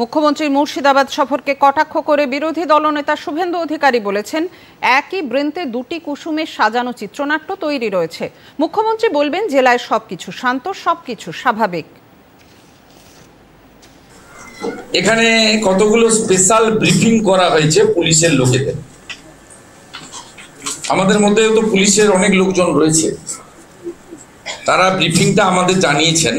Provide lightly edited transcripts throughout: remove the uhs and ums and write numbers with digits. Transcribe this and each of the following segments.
মুখ্যমন্ত্রীর মুর্শিদাবাদ সফরকে কটাক্ষ করে বিরোধী দলনেতা শুভেন্দু অধিকারী বলেছেন, একই বৃন্তে দুটি কুসুমের সাজানো চিত্রনাট্য তৈরি রয়েছে। মুখ্যমন্ত্রী বলবেন, জেলায় সবকিছু শান্ত, সবকিছু স্বাভাবিক। এখানে কতগুলো স্পেশাল ব্রিফিং করা হয়েছে পুলিশের লোকেদের। আমাদের মধ্যে তো পুলিশের অনেক লোকজন রয়েছে, তারা ব্রিফিংটা আমাদের জানিয়েছেন।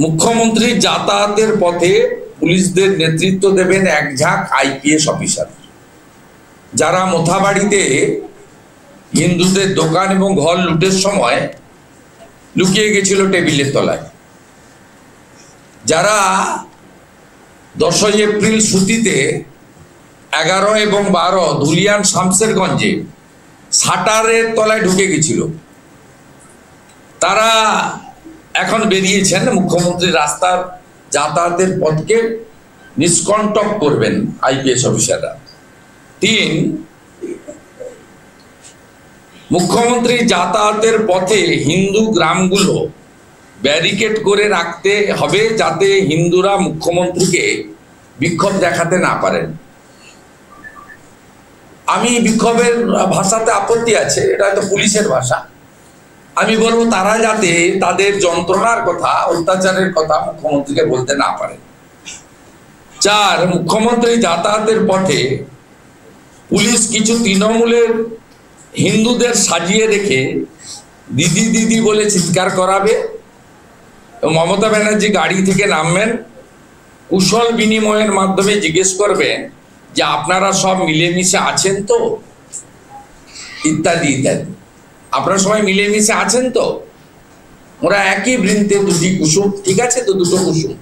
মুখ্যমন্ত্রী যাতায়াতের পথে পুলিশদের নেতৃত্ব দেবেন এক ঝাঁক আইপিএস অফিসার, যারা মোথাবাড়িতে হিন্দুদের দোকান এবং ঘর লুটের সময় লুকিয়ে গেছিল টেবিলের তলায়, যারা 10ই এপ্রিল সুতিতে 11 এবং 12 ধুলিয়ান শামসেরগঞ্জে শাটারের তলায় ঢুকে গেছিল, তারা এখন বেরিয়েছেন। মুখ্যমন্ত্রী রাস্তার যাতায়াতের পথকে নিষ্কণ্টক করবেন আইপিএস অফিসাররা। 3, মুখ্যমন্ত্রী যাতায়াতের পথে হিন্দু গ্রামগুলো ব্যারিকেড করে রাখতে হবে, যাতে হিন্দুরা মুখ্যমন্ত্রীকে বিক্ষোভ দেখাতে না পারেন। আমি বিক্ষোভের ভাষাতে আপত্তি আছে, এটা হয়তো পুলিশের ভাষা। আমি বলবো, তারা যাতে তাদের যন্ত্রণার কথা, অত্যাচারের কথা মুখ্যমন্ত্রীকে বলতে না পারে। 4, মুখ্যমন্ত্রী যাতায়াতের পথে পুলিশ কিছু তৃণমূলের হিন্দুদের সাজিয়ে রেখে দিদি দিদি বলে চিৎকার করাবে। মমতা ব্যানার্জি গাড়ি থেকে নামবেন, কুশল বিনিময়ের মাধ্যমে জিজ্ঞেস করবেন যে আপনারা সব মিলেমিশে আছেন তো, ইত্যাদি ইত্যাদি। আপনারা সবাই মিলেমিশে আছেন তো? ওরা একই বৃন্তে দুটি কুসুম, ঠিক আছে তো, দুটো কুসুম।